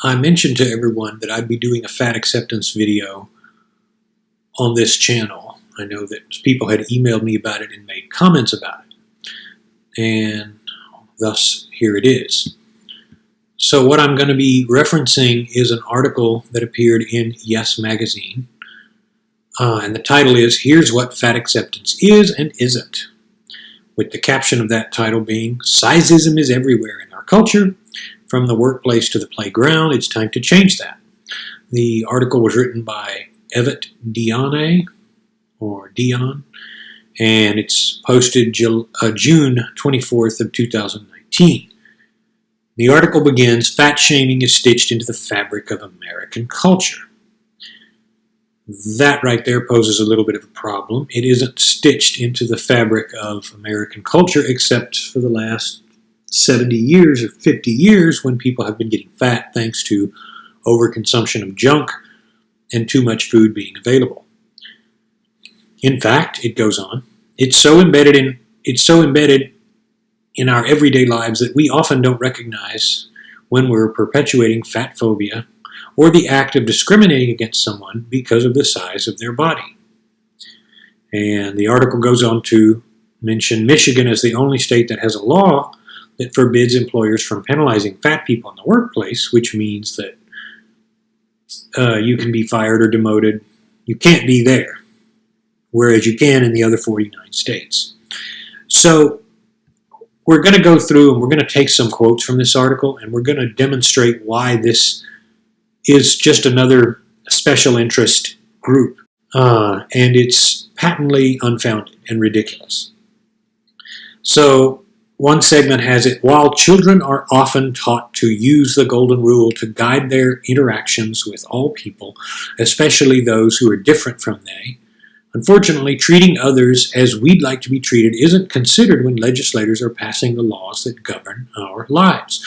I mentioned to everyone that I'd be doing a fat acceptance video on this channel. I know that people had emailed me about it and made comments about it. And thus, here it is. So what I'm going to be referencing is an article that appeared in Yes magazine. And the title is, Here's What Fat Acceptance Is and Isn't. With the caption of that title being, Sizeism is everywhere in our culture. From the workplace to the playground, it's time to change that. The article was written by Evet Dione, and it's posted June 24th of 2019. The article begins, Fat shaming is stitched into the fabric of American culture. That right there poses a little bit of a problem. It isn't stitched into the fabric of American culture except for the last 70 years or 50 years when people have been getting fat thanks to overconsumption of junk and too much food being available. In fact, it goes on, it's so embedded in our everyday lives that we often don't recognize when we're perpetuating fatphobia or the act of discriminating against someone because of the size of their body. And the article goes on to mention Michigan as the only state that has a law that forbids employers from penalizing fat people in the workplace, which means that you can be fired or demoted. You can't be there, whereas you can in the other 49 states. So we're going to go through and we're going to take some quotes from this article and we're going to demonstrate why this is just another special interest group, and it's patently unfounded and ridiculous. So one segment has it, while children are often taught to use the golden rule to guide their interactions with all people, especially those who are different from they, unfortunately, treating others as we'd like to be treated isn't considered when legislators are passing the laws that govern our lives.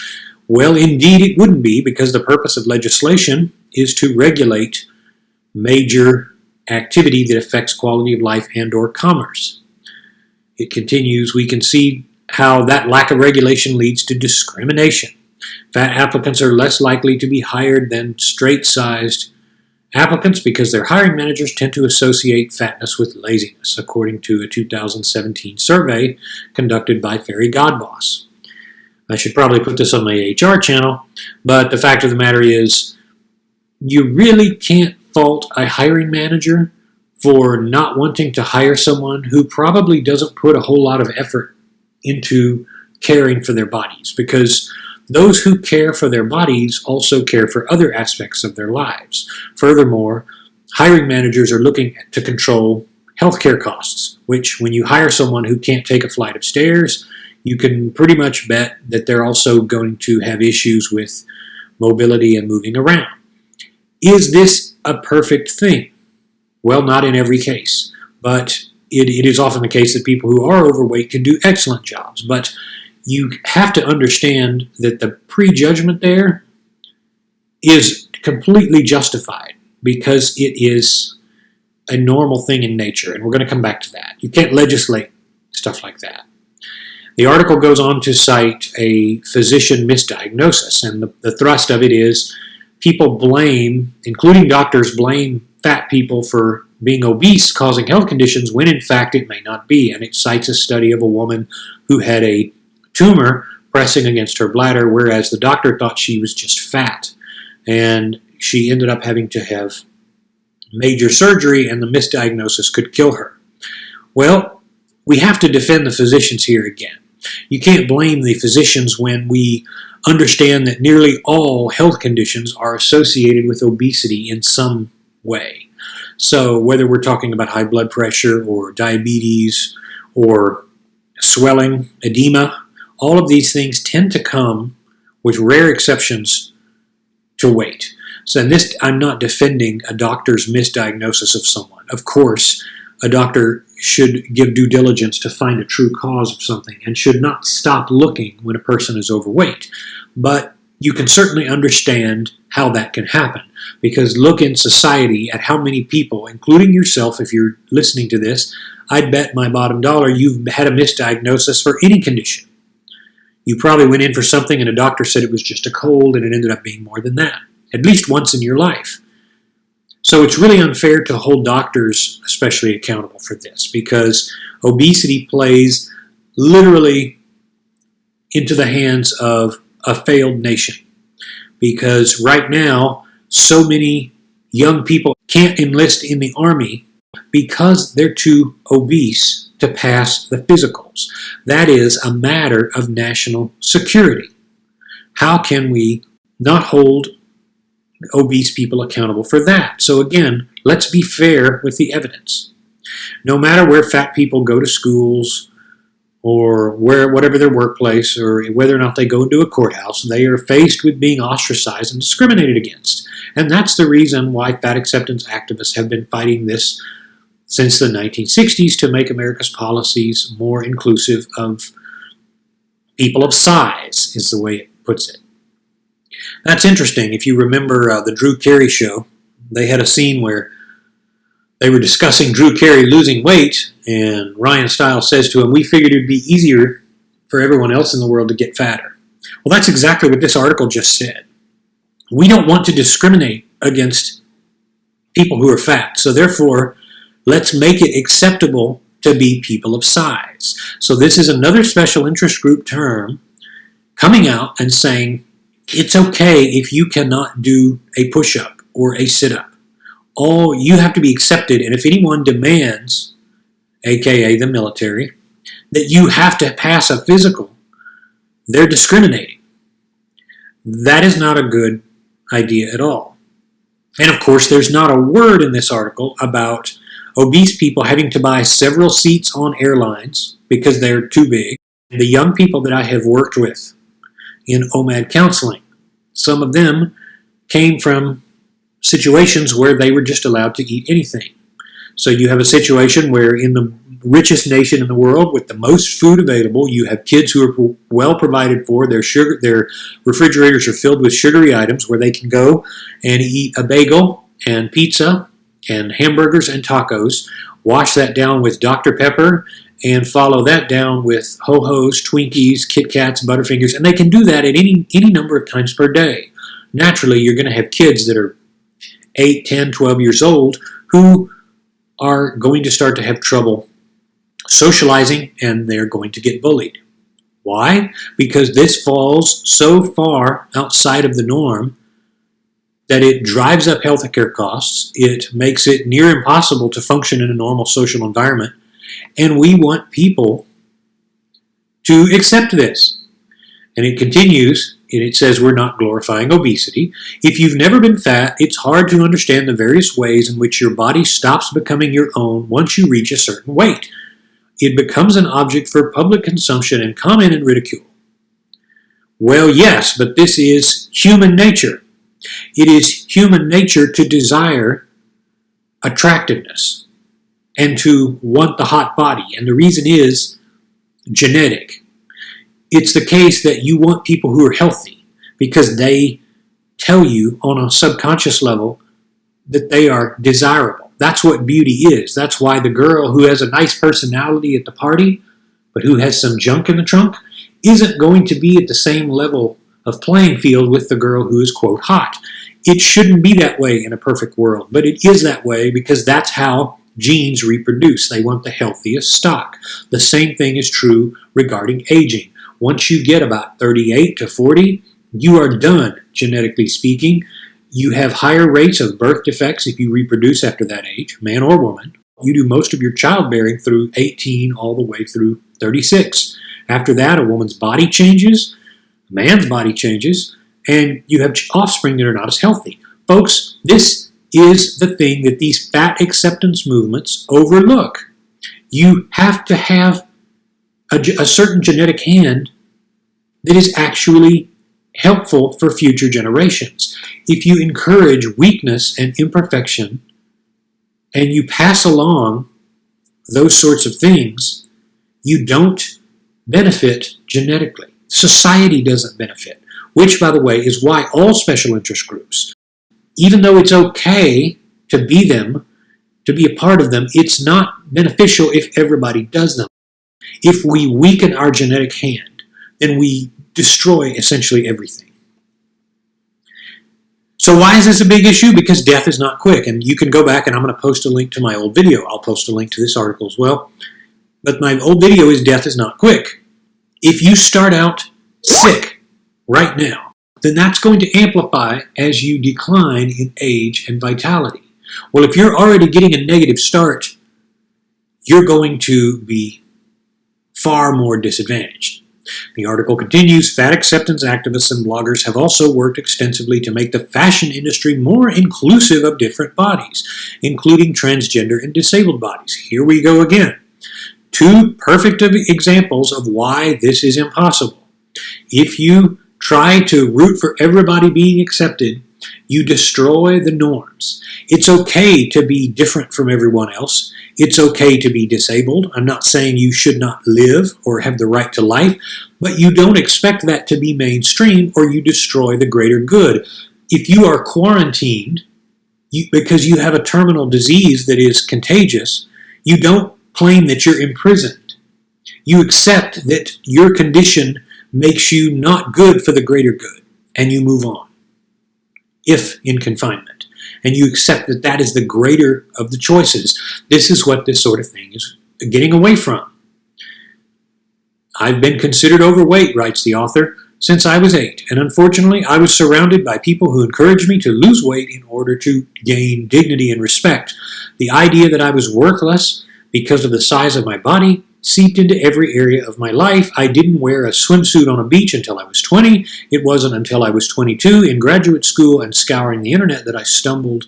Well, indeed it wouldn't be, because the purpose of legislation is to regulate major activity that affects quality of life and or commerce. It continues, we can see how that lack of regulation leads to discrimination. Fat applicants are less likely to be hired than straight-sized applicants because their hiring managers tend to associate fatness with laziness, according to a 2017 survey conducted by Fairy Godboss. I should probably put this on my HR channel, but the fact of the matter is, you really can't fault a hiring manager for not wanting to hire someone who probably doesn't put a whole lot of effort into caring for their bodies, because those who care for their bodies also care for other aspects of their lives. Furthermore, hiring managers are looking to control healthcare costs, which when you hire someone who can't take a flight of stairs, you can pretty much bet that they're also going to have issues with mobility and moving around. Is this a perfect thing? Well, not in every case, but it is often the case that people who are overweight can do excellent jobs. But you have to understand that the prejudgment there is completely justified because it is a normal thing in nature, and we're going to come back to that. You can't legislate stuff like that. The article goes on to cite a physician misdiagnosis, and the thrust of it is people blame, including doctors, blame fat people for being obese causing health conditions when in fact it may not be. And it cites a study of a woman who had a tumor pressing against her bladder, whereas the doctor thought she was just fat. And she ended up having to have major surgery, and the misdiagnosis could kill her. Well, we have to defend the physicians here again. You can't blame the physicians when we understand that nearly all health conditions are associated with obesity in some way. So whether we're talking about high blood pressure or diabetes or swelling, edema, all of these things tend to come, with rare exceptions, to weight. So in this, I'm not defending a doctor's misdiagnosis of someone. Of course, a doctor should give due diligence to find a true cause of something and should not stop looking when a person is overweight. But you can certainly understand how that can happen, because look in society at how many people, including yourself if you're listening to this, I'd bet my bottom dollar you've had a misdiagnosis for any condition. You probably went in for something and a doctor said it was just a cold, and it ended up being more than that, at least once in your life. So it's really unfair to hold doctors especially accountable for this, because obesity plays literally into the hands of a failed nation. Because right now, so many young people can't enlist in the Army because they're too obese to pass the physicals. That is a matter of national security. How can we not hold obese people accountable for that? So again, let's be fair with the evidence. No matter where fat people go to schools, or whatever their workplace, or whether or not they go into a courthouse, they are faced with being ostracized and discriminated against. And that's the reason why fat acceptance activists have been fighting this since the 1960s, to make America's policies more inclusive of people of size, is the way it puts it. That's interesting. If you remember the Drew Carey show, they had a scene where they were discussing Drew Carey losing weight, and Ryan Stiles says to him, "We figured it would be easier for everyone else in the world to get fatter." Well, that's exactly what this article just said. We don't want to discriminate against people who are fat, so therefore, let's make it acceptable to be people of size. So this is another special interest group term coming out and saying it's okay if you cannot do a push-up or a sit-up. You have to be accepted, and if anyone demands, aka the military, that you have to pass a physical, they're discriminating. That is not a good idea at all. And of course, there's not a word in this article about obese people having to buy several seats on airlines because they're too big. The young people that I have worked with in OMAD counseling, some of them came from situations where they were just allowed to eat anything. So you have a situation where in the richest nation in the world with the most food available, you have kids who are well provided for. Their refrigerators are filled with sugary items where they can go and eat a bagel and pizza and hamburgers and tacos, wash that down with Dr. Pepper, and follow that down with Ho-Hos, Twinkies, Kit Kats, Butterfingers, and they can do that at any number of times per day. Naturally, you're going to have kids that are 8, 10, 12 years old who are going to start to have trouble socializing, and they're going to get bullied. Why? Because this falls so far outside of the norm that it drives up healthcare costs, it makes it near impossible to function in a normal social environment, and we want people to accept this. And it continues, and it says we're not glorifying obesity. If you've never been fat, it's hard to understand the various ways in which your body stops becoming your own once you reach a certain weight. It becomes an object for public consumption and comment and ridicule. Well, yes, but this is human nature. It is human nature to desire attractiveness and to want the hot body. And the reason is genetic. It's the case that you want people who are healthy because they tell you on a subconscious level that they are desirable. That's what beauty is. That's why the girl who has a nice personality at the party, but who has some junk in the trunk, isn't going to be at the same level of playing field with the girl who is, quote, hot. It shouldn't be that way in a perfect world, but it is that way because that's how genes reproduce. They want the healthiest stock. The same thing is true regarding aging. Once you get about 38 to 40, you are done, genetically speaking. You have higher rates of birth defects if you reproduce after that age, man or woman. You do most of your childbearing through 18 all the way through 36. After that, a woman's body changes, a man's body changes, and you have offspring that are not as healthy. Folks, this is the thing that these fat acceptance movements overlook. You have to have a certain genetic hand that is actually helpful for future generations. If you encourage weakness and imperfection and you pass along those sorts of things, you don't benefit genetically. Society doesn't benefit, which, by the way, is why all special interest groups, even though it's okay to be them, to be a part of them, it's not beneficial if everybody does them. If we weaken our genetic hand, then we destroy essentially everything. So why is this a big issue? Because death is not quick. And you can go back, and I'm going to post a link to my old video. I'll post a link to this article as well. But my old video is death is not quick. If you start out sick right now, then that's going to amplify as you decline in age and vitality. Well, if you're already getting a negative start, you're going to be far more disadvantaged. The article continues, fat acceptance activists and bloggers have also worked extensively to make the fashion industry more inclusive of different bodies, including transgender and disabled bodies. Here we go again. Two perfect examples of why this is impossible. If you try to root for everybody being accepted, you destroy the norms. It's okay to be different from everyone else. It's okay to be disabled. I'm not saying you should not live or have the right to life, but you don't expect that to be mainstream or you destroy the greater good. If you are quarantined because you have a terminal disease that is contagious, you don't claim that you're imprisoned. You accept that your condition makes you not good for the greater good, and you move on, if in confinement. And you accept that that is the greater of the choices. This is what this sort of thing is getting away from. I've been considered overweight, writes the author, since I was 8, and unfortunately I was surrounded by people who encouraged me to lose weight in order to gain dignity and respect. The idea that I was worthless because of the size of my body seeped into every area of my life. I didn't wear a swimsuit on a beach until I was 20. It wasn't until I was 22 in graduate school and scouring the internet that I stumbled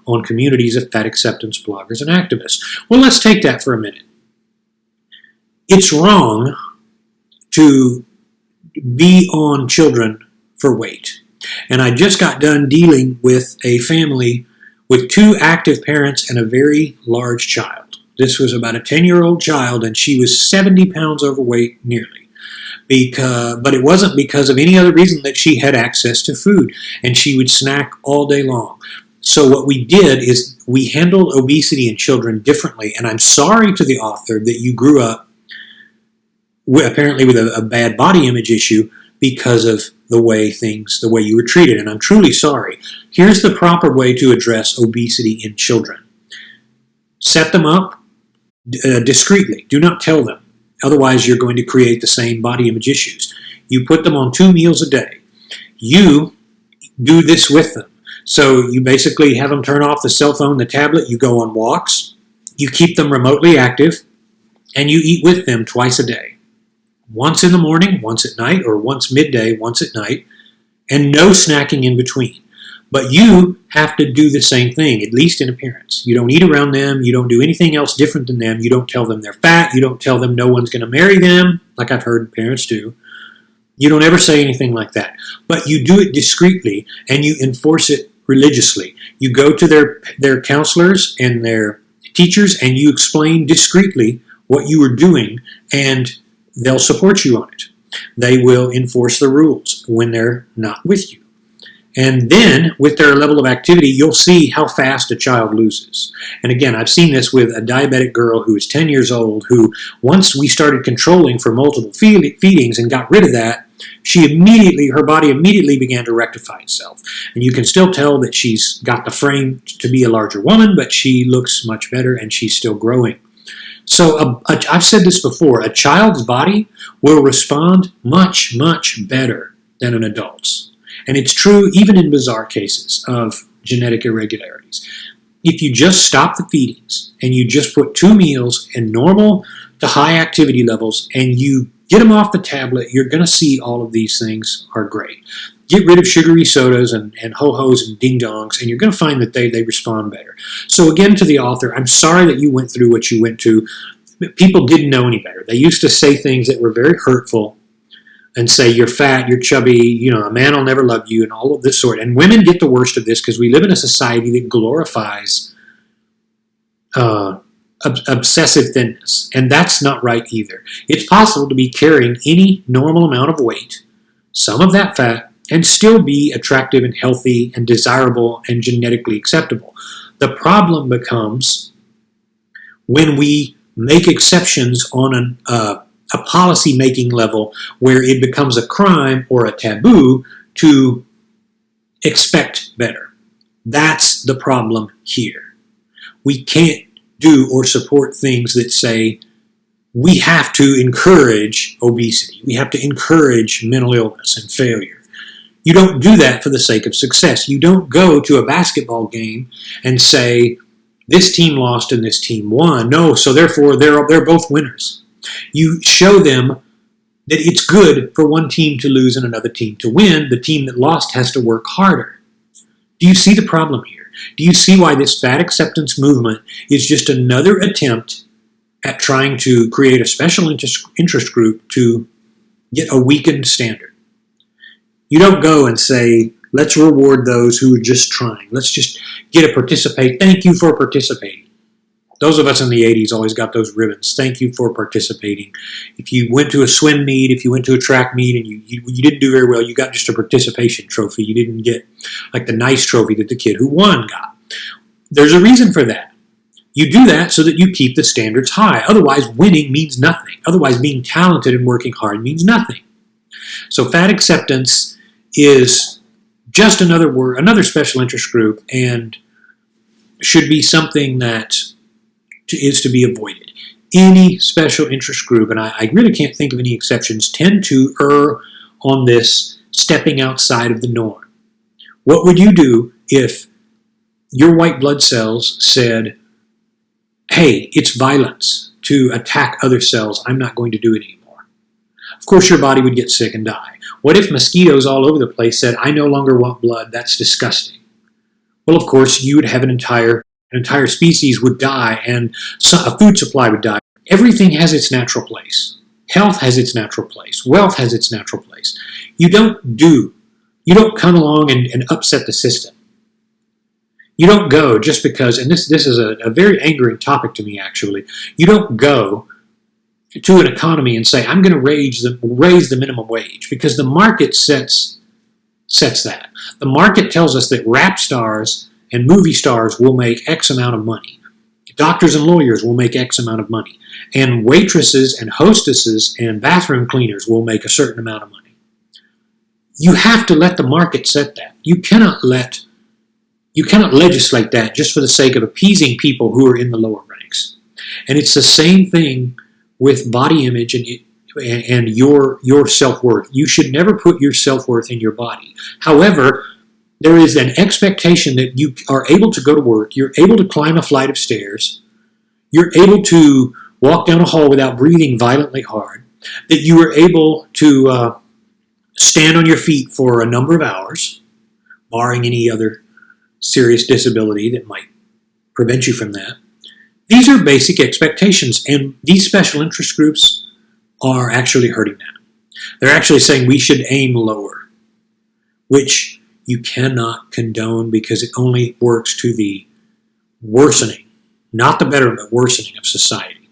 on communities of fat acceptance bloggers and activists. Well, let's take that for a minute. It's wrong to be on children for weight. And I just got done dealing with a family with 2 active parents and a very large child. This was about a 10-year-old child, and she was 70 pounds overweight nearly. But it wasn't because of any other reason that she had access to food, and she would snack all day long. So what we did is we handled obesity in children differently, and I'm sorry to the author that you grew up apparently with a bad body image issue because of the way you were treated, and I'm truly sorry. Here's the proper way to address obesity in children. Set them up discreetly. Do not tell them. Otherwise, you're going to create the same body image issues. You put them on 2 meals a day. You do this with them. So you basically have them turn off the cell phone, the tablet. You go on walks. You keep them remotely active. And you eat with them twice a day. Once in the morning, once at night, or once midday, once at night. And no snacking in between. But you have to do the same thing, at least in appearance. You don't eat around them. You don't do anything else different than them. You don't tell them they're fat. You don't tell them no one's going to marry them, like I've heard parents do. You don't ever say anything like that. But you do it discreetly, and you enforce it religiously. You go to their counselors and their teachers, and you explain discreetly what you are doing, and they'll support you on it. They will enforce the rules when they're not with you. And then, with their level of activity, you'll see how fast a child loses. And again, I've seen this with a diabetic girl who is 10 years old, who, once we started controlling for multiple feedings and got rid of that, her body immediately began to rectify itself. And you can still tell that she's got the frame to be a larger woman, but she looks much better and she's still growing. So I've said this before, a child's body will respond much, much better than an adult's. And it's true even in bizarre cases of genetic irregularities. If you just stop the feedings and you just put 2 meals in normal to high activity levels and you get them off the tablet, you're going to see all of these things are great. Get rid of sugary sodas and ho-hos and ding-dongs, and you're going to find that they respond better. So again, to the author, I'm sorry that you went through what you went to. People didn't know any better. They used to say things that were very hurtful and say, you're fat, you're chubby, a man will never love you, and all of this sort. And women get the worst of this because we live in a society that glorifies obsessive thinness, and that's not right either. It's possible to be carrying any normal amount of weight, some of that fat, and still be attractive and healthy and desirable and genetically acceptable. The problem becomes when we make exceptions on a a policy-making level where it becomes a crime or a taboo to expect better. That's the problem here. We can't do or support things that say we have to encourage obesity. We have to encourage mental illness and failure. You don't do that for the sake of success. You don't go to a basketball game and say, this team lost and this team won. No, so therefore they're both winners. You show them that it's good for one team to lose and another team to win. The team that lost has to work harder. Do you see the problem here? Do you see why this fat acceptance movement is just another attempt at trying to create a special interest group to get a weakened standard? You don't go and say, let's reward those who are just trying. Let's just get a participate. Thank you for participating. Those of us in the 80s always got those ribbons. Thank you for participating. If you went to a swim meet, if you went to a track meet and you didn't do very well, you got just a participation trophy. You didn't get like the nice trophy that the kid who won got. There's a reason for that. You do that so that you keep the standards high. Otherwise, winning means nothing. Otherwise, being talented and working hard means nothing. So fat acceptance is just another special interest group, and should be something that is to be avoided. Any special interest group, and I really can't think of any exceptions, tend to err on this stepping outside of the norm. What would you do if your white blood cells said, hey, it's violence to attack other cells, I'm not going to do it anymore? Of course your body would get sick and die. What if mosquitoes all over the place said, I no longer want blood, that's disgusting? Well, of course, you would have an entire species would die, and a food supply would die. Everything has its natural place. Health has its natural place. Wealth has its natural place. You don't come along and upset the system. You don't go just because, and this is a very angering topic to me actually, you don't go to an economy and say, I'm going to raise the minimum wage, because the market sets that. The market tells us that rap stars and movie stars will make X amount of money. Doctors and lawyers will make X amount of money. And waitresses and hostesses and bathroom cleaners will make a certain amount of money. You have to let the market set that. You cannot legislate that just for the sake of appeasing people who are in the lower ranks. And it's the same thing with body image and your self-worth. You should never put your self-worth in your body. However, there is an expectation that you are able to go to work, you're able to climb a flight of stairs, you're able to walk down a hall without breathing violently hard, that you are able to stand on your feet for a number of hours, barring any other serious disability that might prevent you from that. These are basic expectations, and these special interest groups are actually hurting that. They're actually saying we should aim lower, which you cannot condone, because it only works to the worsening, not the betterment, worsening of society.